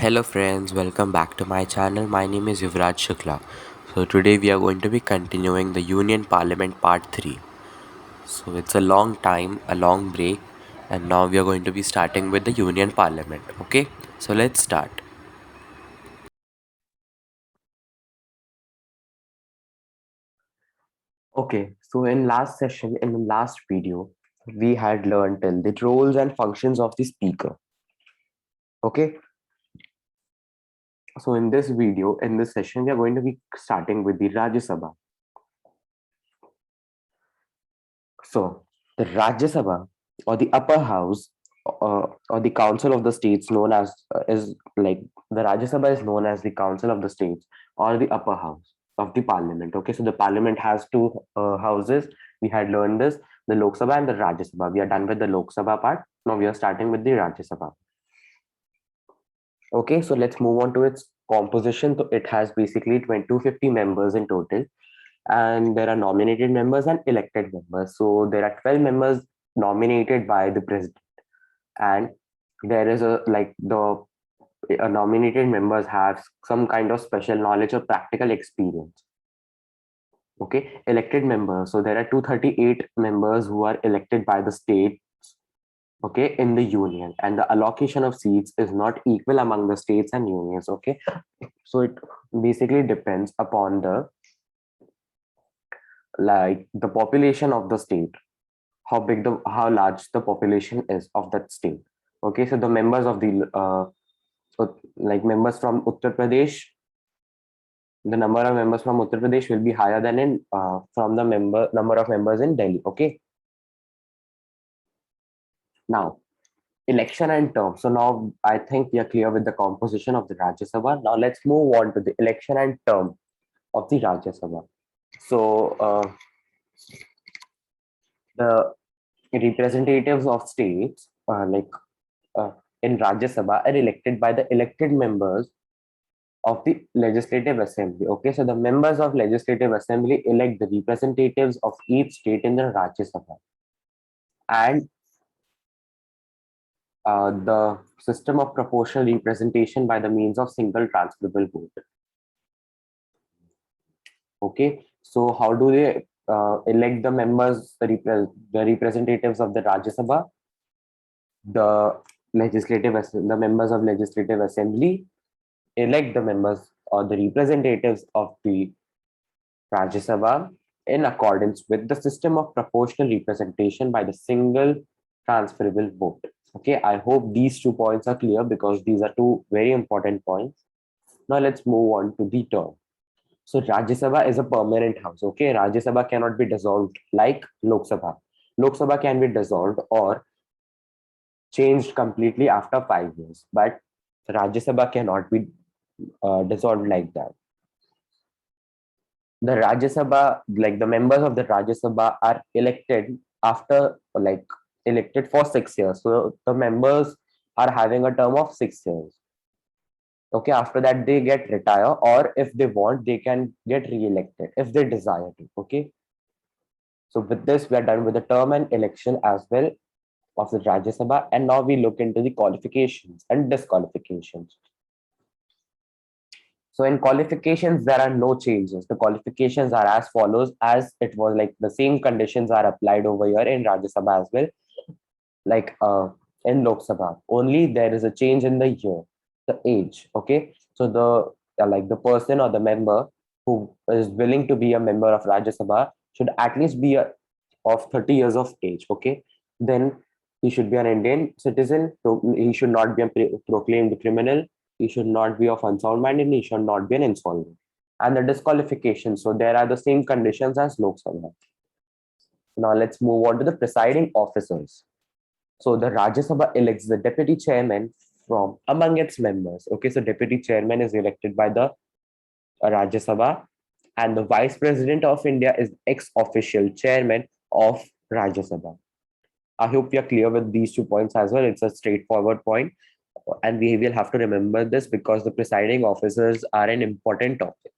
Hello friends, welcome back to my channel. My name is Yuvraj Shukla. So today we are going to be continuing the Union Parliament Part 3. So it's a long time, a long break, and now we are going to be starting with the Union Parliament. Okay, so let's start. Okay, so in last session, in the last video, we had learned till the roles and functions of the speaker. Okay, so in this video, in this session, we are going to be starting with the Rajya Sabha. So the Rajya Sabha or the upper house or the council of the states known as is like the Rajya Sabha is known as the council of the states or the upper house of the parliament. Okay, so the parliament has two houses. We had learned this, the Lok Sabha and the Rajya Sabha. We are done with the Lok Sabha part. Now we are starting with the Rajya Sabha. Okay, so let's move on to its composition. So it has basically 250 members in total, and there are nominated members and elected members. So there are 12 members nominated by the president, and there is a like the nominated members have some kind of special knowledge or practical experience. Okay, elected members. So there are 238 members who are elected by the state. Okay, in the union, and the allocation of seats is not equal among the states and unions. Okay, so it basically depends upon the the population of the state, how large the population is of that state. Okay, so the members of the members from Uttar Pradesh, the number of members from Uttar Pradesh will be higher than in from the number of members in Delhi. Okay, now election and term. So now I think we are clear with the composition of the Rajya Sabha. Now let's move on to the election and term of the Rajya Sabha. So the representatives of states uh, in Rajya Sabha are elected by the elected members of the Legislative Assembly. Okay, so the members of Legislative Assembly elect the representatives of each state in the Rajya Sabha, and the system of proportional representation by the means of single transferable vote. Okay, so how do they elect the members, the representatives of the Rajya Sabha? The members of Legislative Assembly elect the members or the representatives of the Rajya Sabha in accordance with the system of proportional representation by the single transferable vote. Okay, I hope these 2 points are clear because these are two very important points. Now let's move on to the term. So Rajya Sabha is a permanent house. Okay, Rajya Sabha cannot be dissolved like Lok Sabha. Lok Sabha can be dissolved or changed completely after 5 years, but Rajya Sabha cannot be dissolved like that. The Rajya Sabha, like the members of the Rajya Sabha, are elected after elected for 6 years. So the members are having a term of 6 years. Okay, after that they get retire, or if they want, they can get re-elected if they desire to. Okay, so with this, we are done with the term and election as well of the Rajya Sabha, and now we look into the qualifications and disqualifications. So in qualifications, there are no changes. The qualifications are as follows, as it was like the same conditions are applied over here in Rajya Sabha as well, like in Lok Sabha. Only there is a change in the year, the age. Okay, so the person or the member who is willing to be a member of Rajya Sabha should at least be of 30 years of age. Okay, then he should be an Indian citizen. So he should not be a proclaimed criminal. He should not be of unsound mind, and he should not be an insolvent. And the disqualification. So there are the same conditions as Lok Sabha. Now let's move on to the presiding officers. So the Rajya Sabha elects the deputy chairman from among its members. Okay, so deputy chairman is elected by the Rajya Sabha, and the vice president of India is ex-official chairman of Rajya Sabha. I hope we are clear with these 2 points as well. It's a straightforward point, and we will have to remember this because the presiding officers are an important topic.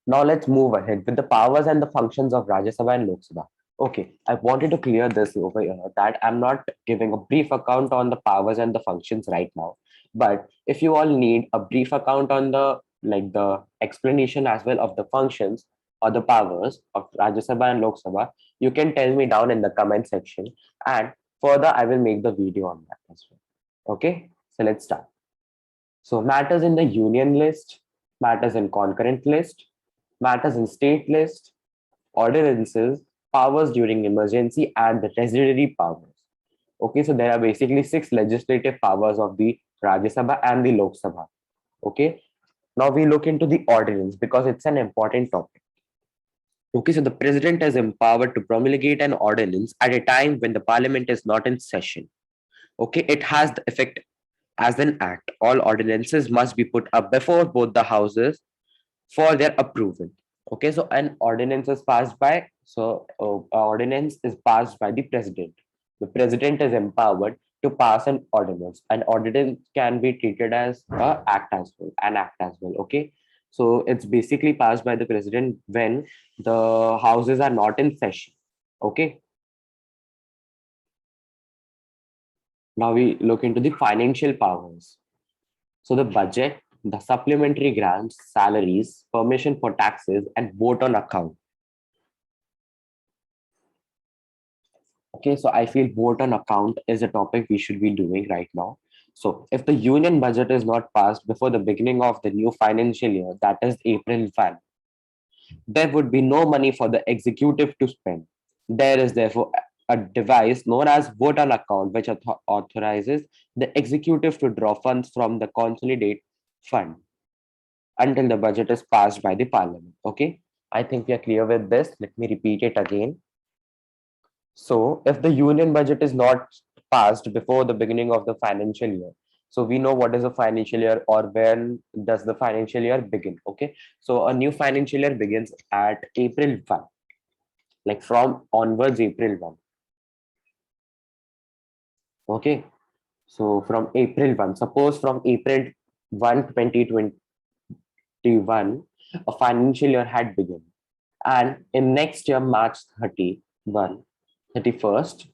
Now let's move ahead with the powers and the functions of Rajya Sabha and Lok Sabha. Okay, I wanted to clear this over here that I'm not giving a brief account on the powers and the functions right now. But if you all need a brief account on the explanation as well of the functions or the powers of Rajya Sabha and Lok Sabha, you can tell me down in the comment section, and further I will make the video on that as well. Okay, so let's start. So matters in the union list, matters in concurrent list, matters in state list, ordinances, powers during emergency, and the residuary powers. Okay, so there are basically 6 legislative powers of the Rajya Sabha and the Lok Sabha. Okay, now we look into the ordinance because it's an important topic. Okay, so the president is empowered to promulgate an ordinance at a time when the parliament is not in session. Okay, it has the effect as an act. All ordinances must be put up before both the houses for their approval. Okay, so an ordinance is passed by, ordinance is passed by the president. The president is empowered to pass an ordinance. An ordinance can be treated as an act as well. Okay, so it's basically passed by the president when the houses are not in session. Okay, now we look into the financial powers. So the budget, the supplementary grants, salaries, permission for taxes, and vote on account. Okay, so I feel vote on account is a topic we should be doing right now. So if the union budget is not passed before the beginning of the new financial year, that is April 1, there would be no money for the executive to spend. There is therefore a device known as vote on account, which authorizes the executive to draw funds from the consolidate fund until the budget is passed by the parliament. Okay, I think we are clear with this. Let me repeat it again. So if the union budget is not passed before the beginning of the financial year, so we know what is a financial year or when does the financial year begin. Okay, so a new financial year begins at April 1, like from onwards April 1. Okay, so from April 1, suppose from April 1, 2021, a financial year had begun, and in next year March 31st,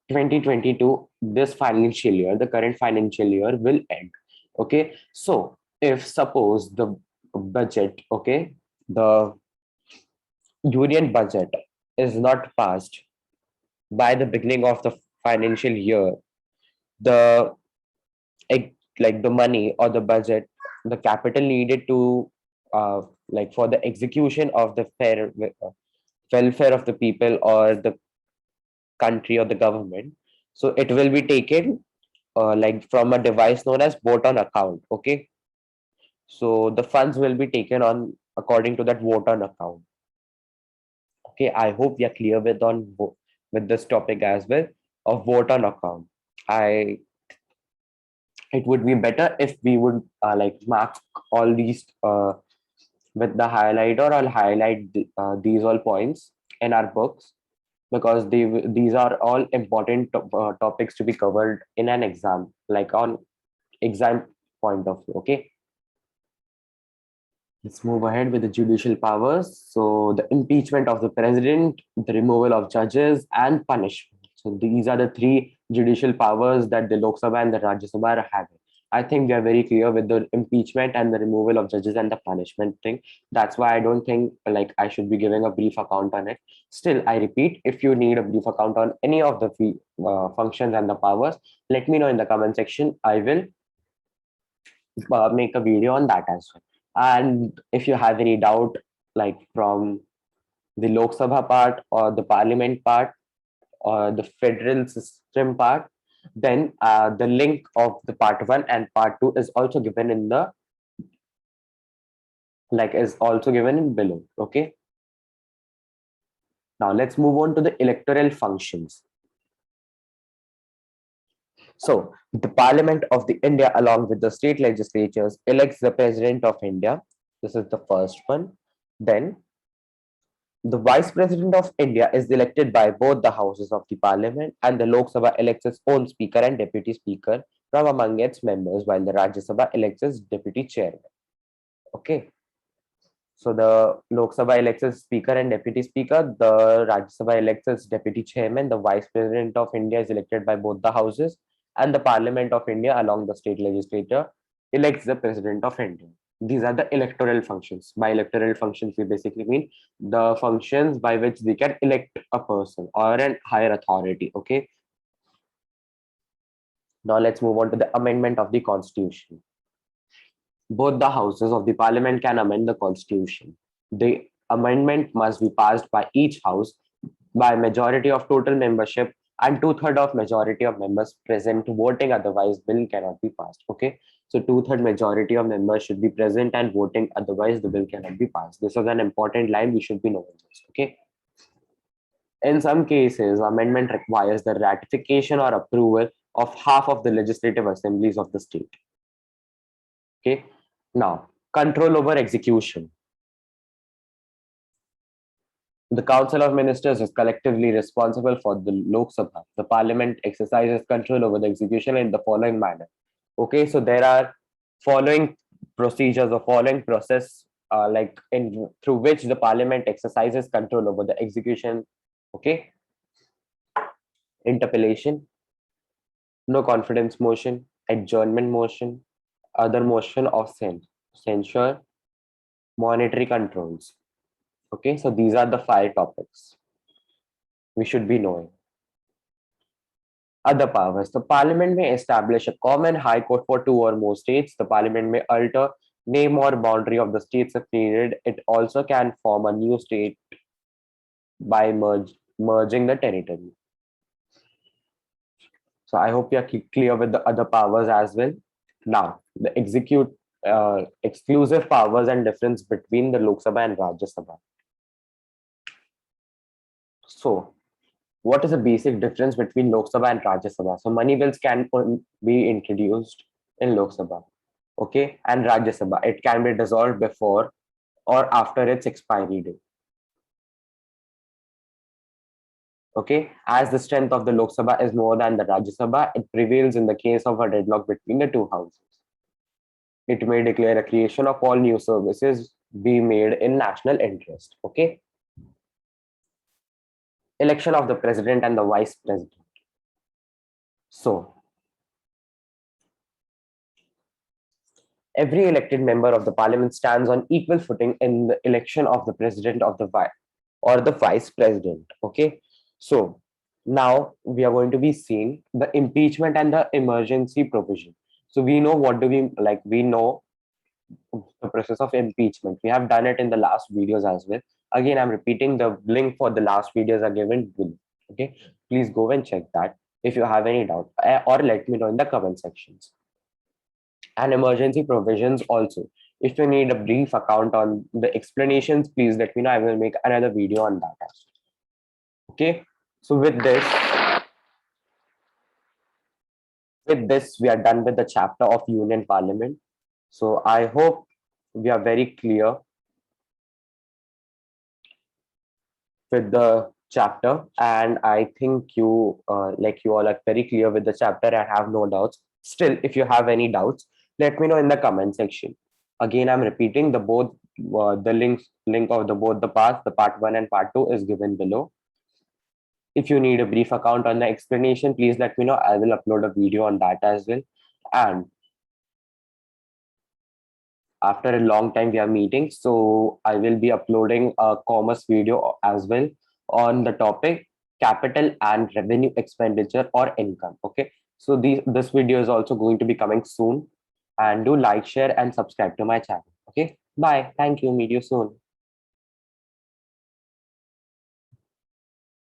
2022, this financial year, the current financial year will end. Okay, so if suppose the budget, okay, the union budget is not passed by the beginning of the financial year, the like the money or the budget, the capital needed to for the execution of the welfare of the people or the country or the government, so it will be taken like from a device known as vote on account. Okay, so the funds will be taken on according to that vote on account. Okay, I hope we are clear with this topic as well of vote on account. I It would be better if we would mark all these with the highlighter. I'll highlight these all points in our books because these are all important topics to be covered in an exam, like on exam point of view. Okay, let's move ahead with the judicial powers. So the impeachment of the president, the removal of judges, and punishment. So these are the 3 judicial powers that the Lok Sabha and the Rajya Sabha are having. I think we are very clear with the impeachment and the removal of judges and the punishment thing. That's why I don't think like I should be giving a brief account on it. Still, I repeat, if you need a brief account on any of the functions and the powers, let me know in the comment section. I will make a video on that as well. And if you have any doubt, like from the Lok Sabha part or the parliament part or the federal system part, then the link of the part 1 and part 2 is also given in the below. Okay, now let's move on to the electoral functions. So the Parliament of the India, along with the state legislatures, elects the President of India. This is the first one. Then the Vice President of India is elected by both the houses of the Parliament, and the Lok Sabha elects its own Speaker and Deputy Speaker from among its members, while the Rajya Sabha elects its Deputy Chairman. Okay. So the Lok Sabha elects its Speaker and Deputy Speaker, the Rajya Sabha elects its Deputy Chairman, the Vice President of India is elected by both the houses, and the Parliament of India, along the state legislature, elects the President of India. These are the electoral functions. By electoral functions, we basically mean the functions by which they can elect a person or an higher authority. Okay. Now let's move on to the amendment of the Constitution. Both the houses of the Parliament can amend the Constitution. The amendment must be passed by each house by majority of total membership and two-thirds of majority of members present voting, otherwise bill cannot be passed. Okay, so two-thirds majority of members should be present and voting, otherwise the bill cannot be passed. This is an important line, we should be knowing this. Okay, in some cases amendment requires the ratification or approval of half of the legislative assemblies of the state. Okay, now control over execution. The Council of Ministers is collectively responsible for the Lok Sabha. The Parliament exercises control over the execution in the following manner. Okay, so there are following procedures or following process through which the Parliament exercises control over the execution. Okay, interpellation, no confidence motion, adjournment motion, other motion of censure, monetary controls. Okay, so these are the 5 topics we should be knowing. Other powers. The Parliament may establish a common high court for 2 or more states. The Parliament may alter name or boundary of the states if needed. It also can form a new state by merging the territory. So I hope you are clear with the other powers as well. Now, the exclusive powers and difference between the Lok Sabha and Rajya Sabha. So, what is the basic difference between Lok Sabha and Rajya Sabha? So, money bills can be introduced in Lok Sabha, okay, and Rajya Sabha. It can be dissolved before or after its expiry date. Okay, as the strength of the Lok Sabha is more than the Rajya Sabha, it prevails in the case of a deadlock between the 2 houses. It may declare a creation of all new services be made in national interest. Okay. Election of the president and the vice president. So, every elected member of the parliament stands on equal footing in the election of the president of the vice president. Okay. So, now we are going to be seeing the impeachment and the emergency provision. So, we know what do we like, we know the process of impeachment. We have done it in the last videos as well. Again, I'm repeating, the link for the last videos are given below. Okay, please go and check that if you have any doubt, or let me know in the comment sections. And emergency provisions also. If you need a brief account on the explanations, please let me know. I will make another video on that as well. Okay, so with this, we are done with the chapter of Union Parliament. So I hope we are very clear with the chapter, and I think you all are very clear with the chapter and have no doubts. Still, if you have any doubts, let me know in the comment section. Again, I'm repeating, the link of both the parts, the part 1 and part 2 is given below. If you need a brief account on the explanation, please let me know. I will upload a video on that as well. And after a long time we are meeting, so I will be uploading a commerce video as well on the topic capital and revenue expenditure or income. Okay, so this video is also going to be coming soon, and do like, share and subscribe to my channel. Okay, bye, thank you, meet you soon.